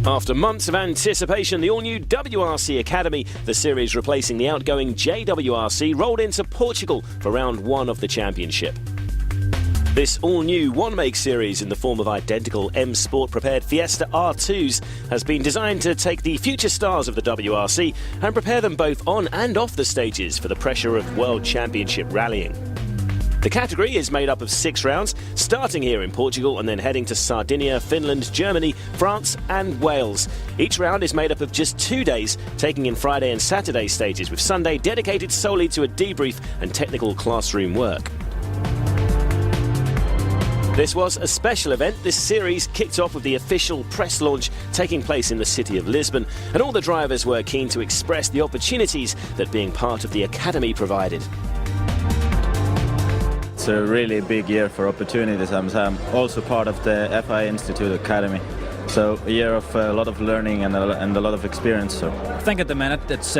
After months of anticipation, the all-new WRC Academy, the series replacing the outgoing JWRC, rolled into Portugal for round one of the championship. This all-new one-make series in the form of identical M-Sport-prepared Fiesta R2s has been designed to take the future stars of the WRC and prepare them both on and off the stages for the pressure of World Championship rallying. The category is made up of 6 rounds, starting here in Portugal and then heading to Sardinia, Finland, Germany, France and Wales. Each round is made up of just 2 days, taking in Friday and Saturday stages, with Sunday dedicated solely to a debrief and technical classroom work. This was a special event. This series kicked off with the official press launch taking place in the city of Lisbon, and all the drivers were keen to express the opportunities that being part of the Academy provided. It's a really big year for opportunities. I'm also part of the FI Institute Academy. So a year of a lot of learning and a lot of experience. So I think at the minute it's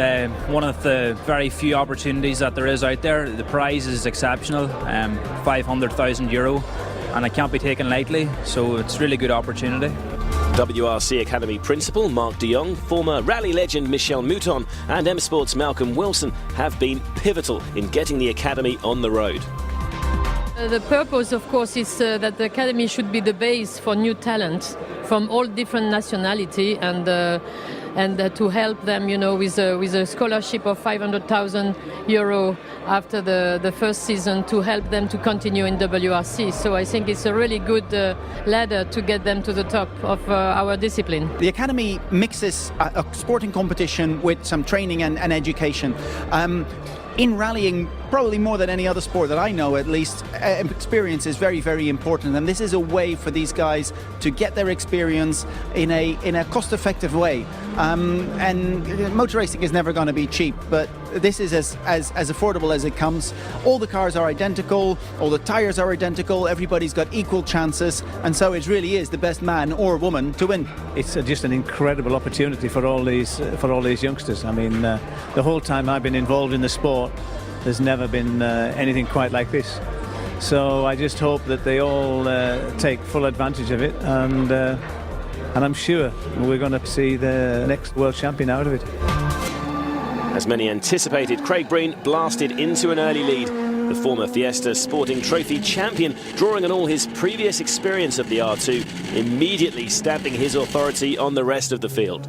one of the very few opportunities that there is out there. The prize is exceptional, €500,000, and it can't be taken lightly, so it's a really good opportunity. WRC Academy principal Mark de Jong, former rally legend Michel Mouton and M-Sport's Malcolm Wilson have been pivotal in getting the Academy on the road. The purpose, of course, is that the Academy should be the base for new talent from all different nationality, and to help them, with a scholarship of €500,000 after the first season, to help them to continue in WRC. So I think it's a really good ladder to get them to the top of our discipline. The Academy mixes a sporting competition with some training and education. In rallying, probably more than any other sport that I know, at least, experience is very, very important, and this is a way for these guys to get their experience in a cost-effective way. And motor racing is never going to be cheap, but this is as affordable as it comes. All the cars are identical, all the tyres are identical, everybody's got equal chances, and so it really is the best man or woman to win. It's just an incredible opportunity for all these youngsters. I mean, the whole time I've been involved in the sport, there's never been anything quite like this. So I just hope that they all take full advantage of it, and I'm sure we're going to see the next world champion out of it. As many anticipated, Craig Breen blasted into an early lead. The former Fiesta Sporting Trophy champion, drawing on all his previous experience of the R2, immediately stamping his authority on the rest of the field.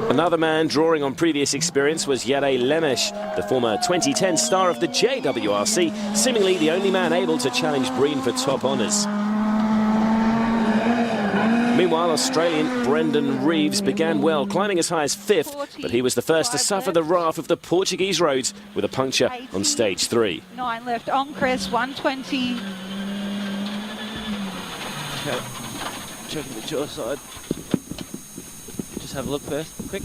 Another man drawing on previous experience was Jere Lemesh, the former 2010 star of the JWRC, seemingly the only man able to challenge Breen for top honours. Meanwhile, Australian Brendan Reeves began well, climbing as high as 5th, but he was the first to suffer the wrath of the Portuguese roads with a puncture on stage 3. 9 left on crest, 120. Checking the jaw side. Just have a look first, quick.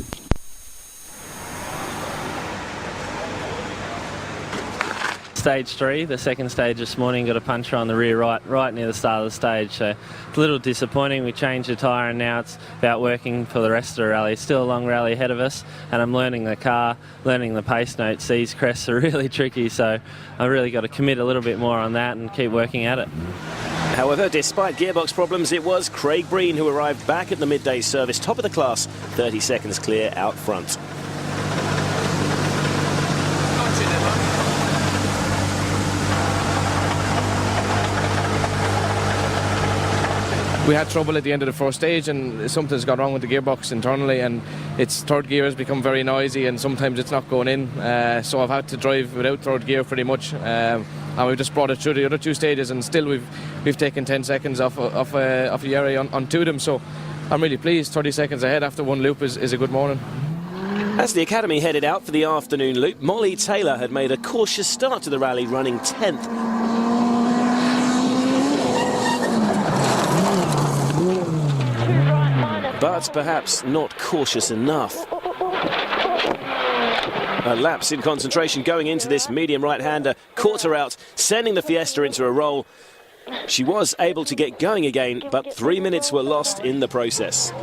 Stage 3, the second stage this morning, got a puncture on the rear right near the start of the stage, so it's a little disappointing. We changed the tyre and now it's about working for the rest of the rally. Still a long rally ahead of us, and I'm learning the car, learning the pace notes. These crests are really tricky, so I've really got to commit a little bit more on that and keep working at it. However, despite gearbox problems, it was Craig Breen who arrived back at the midday service, top of the class, 30 seconds clear out front. We had trouble at the end of the first stage, and something's gone wrong with the gearbox internally, and its third gear has become very noisy and sometimes it's not going in, so I've had to drive without third gear pretty much, and we've just brought it through the other 2 stages, and still we've taken 10 seconds off Jere on 2 of them, so I'm really pleased. 30 seconds ahead after 1 loop is a good morning. As the Academy headed out for the afternoon loop, Molly Taylor had made a cautious start to the rally, running 10th. But perhaps not cautious enough. A lapse in concentration going into this medium right-hander caught her out, sending the Fiesta into a roll. She was able to get going again, but 3 minutes were lost in the process.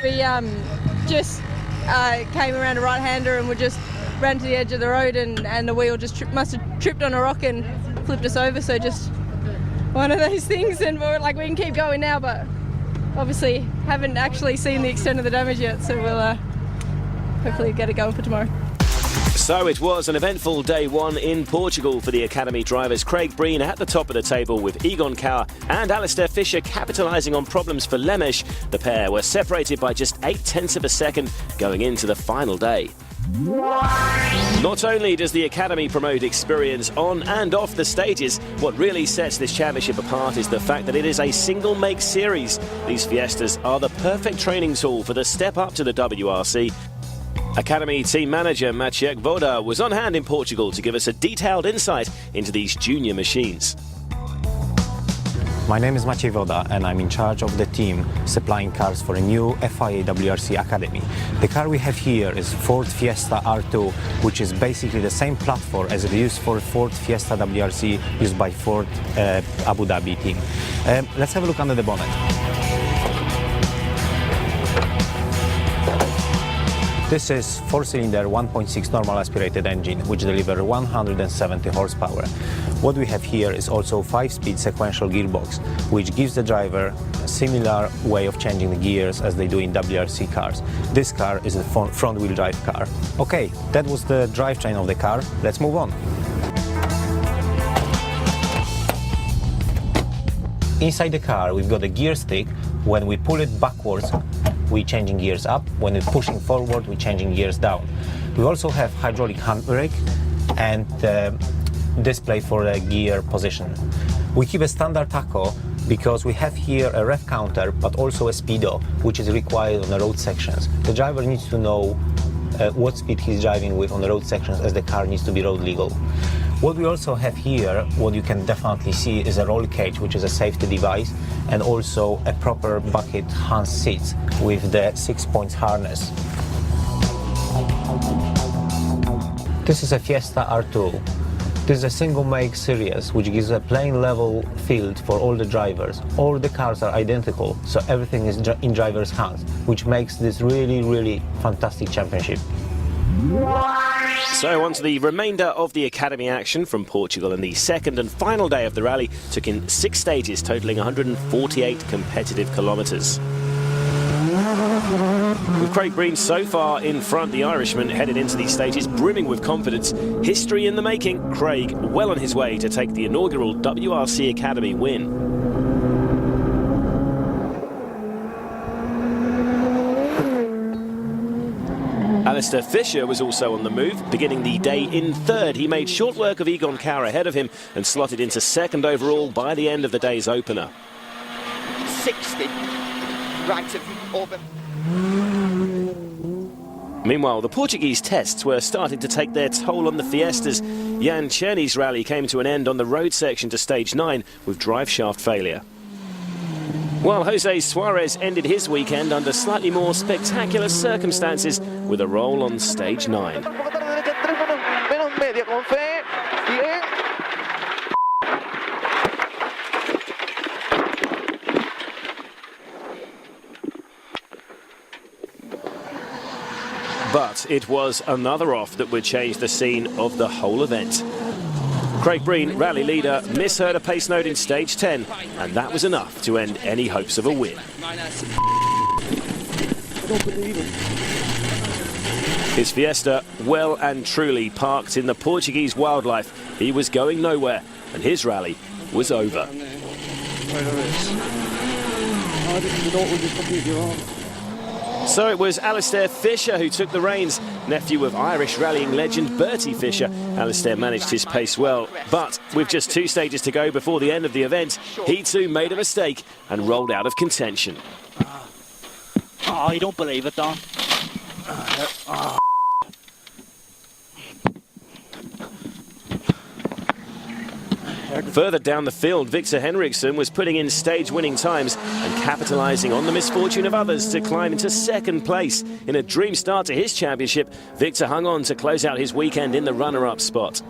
We just came around a right-hander and were just ran to the edge of the road and the wheel just must have tripped on a rock and flipped us over. So just one of those things, and we're like, we can keep going now, but obviously haven't actually seen the extent of the damage yet, so we'll hopefully get it going for tomorrow. So it was an eventful day one in Portugal for the Academy drivers. Craig Breen at the top of the table with Egon Kauer and Alistair Fisher capitalising on problems for Lemesh. The pair were separated by just 0.8 of a second going into the final day. Not only does the Academy promote experience on and off the stages, what really sets this championship apart is the fact that it is a single-make series. These Fiestas are the perfect training tool for the step up to the WRC. Academy team manager Maciej Woda was on hand in Portugal to give us a detailed insight into these junior machines. My name is Maciej Woda and I'm in charge of the team supplying cars for a new FIA WRC Academy. The car we have here is Ford Fiesta R2, which is basically the same platform as it used for Ford Fiesta WRC used by Ford Abu Dhabi team. Let's have a look under the bonnet. This is 4-cylinder 1.6 normal aspirated engine which delivers 170 horsepower. What we have here is also 5-speed sequential gearbox which gives the driver a similar way of changing the gears as they do in WRC cars. This car is a front-wheel drive car. Okay, that was the drivetrain of the car. Let's move on. Inside the car we've got a gear stick. When we pull it backwards, we're changing gears up. When we're pushing forward, we're changing gears down. We also have hydraulic handbrake and display for the gear position. We keep a standard tacho because we have here a rev counter but also a speedo which is required on the road sections. The driver needs to know what speed he's driving with on the road sections as the car needs to be road legal. What we also have here, what you can definitely see, is a roll cage, which is a safety device, and also a proper bucket hand seats with the 6-point harness. This is a Fiesta R2. This is a single-make series, which gives a plain level field for all the drivers. All the cars are identical, so everything is in driver's hands, which makes this really, really fantastic championship. So on to the remainder of the Academy action from Portugal, and the second and final day of the rally took in 6 stages totalling 148 competitive kilometres. With Craig Breen so far in front, the Irishman headed into these stages brimming with confidence. History in the making, Craig well on his way to take the inaugural WRC Academy win. Alistair Fisher was also on the move, beginning the day in third. He made short work of Egon Kauer ahead of him and slotted into second overall by the end of the day's opener. 60, right over. Meanwhile, the Portuguese tests were starting to take their toll on the Fiestas. Jan Czerny's rally came to an end on the road section to stage 9 with drive shaft failure. While Jose Suarez ended his weekend under slightly more spectacular circumstances with a roll on stage 9. But it was another off that would change the scene of the whole event. Craig Breen, rally leader, misheard a pace note in stage 10, and that was enough to end any hopes of a win. His Fiesta well and truly parked in the Portuguese wildlife. He was going nowhere, and his rally was over. So it was Alistair Fisher who took the reins. Nephew of Irish rallying legend Bertie Fisher, Alistair managed his pace well. But with just 2 stages to go before the end of the event, he too made a mistake and rolled out of contention. Oh, you don't believe it, Don. Further down the field, Victor Henriksson was putting in stage-winning times and capitalising on the misfortune of others to climb into second place. In a dream start to his championship, Victor hung on to close out his weekend in the runner-up spot.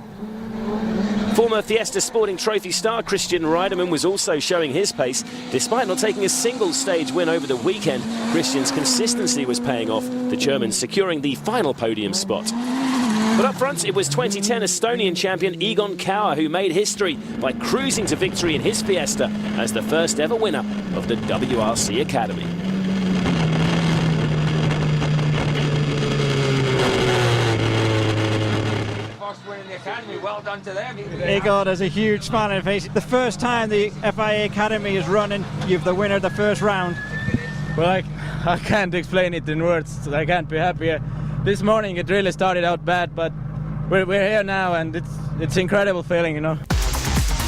Former Fiesta Sporting Trophy star Christian Reidemann was also showing his pace. Despite not taking a single stage win over the weekend, Christian's consistency was paying off, the German securing the final podium spot. But up front, it was 2010 Estonian champion Egon Kauer who made history by cruising to victory in his Fiesta as the first ever winner of the WRC Academy. First win in the Academy, well done to them. Egon has a huge smile on his face. The first time the FIA Academy is running, you've the winner of the first round. Well, I can't explain it in words. I can't be happier. This morning it really started out bad, but we're here now, and it's incredible feeling, you know.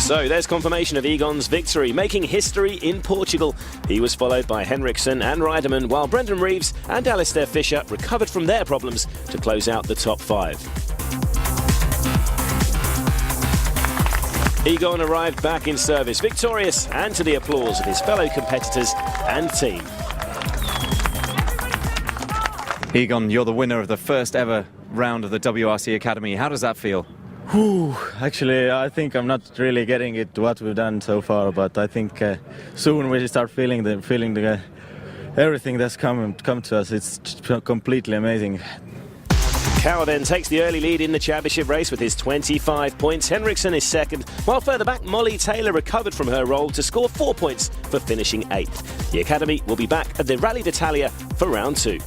So there's confirmation of Egon's victory, making history in Portugal. He was followed by Henriksen and Reidemann, while Brendan Reeves and Alistair Fisher recovered from their problems to close out the top 5. Egon arrived back in service, victorious, and to the applause of his fellow competitors and team. Egon, you're the winner of the first ever round of the WRC Academy. How does that feel? Actually, I think I'm not really getting it what we've done so far, but I think soon we'll start feeling the everything that's come to us. It's completely amazing. Kauer then takes the early lead in the championship race with his 25 points. Henriksen is second, while further back Molly Taylor recovered from her role to score 4 points for finishing 8th. The Academy will be back at the Rally d'Italia for round 2.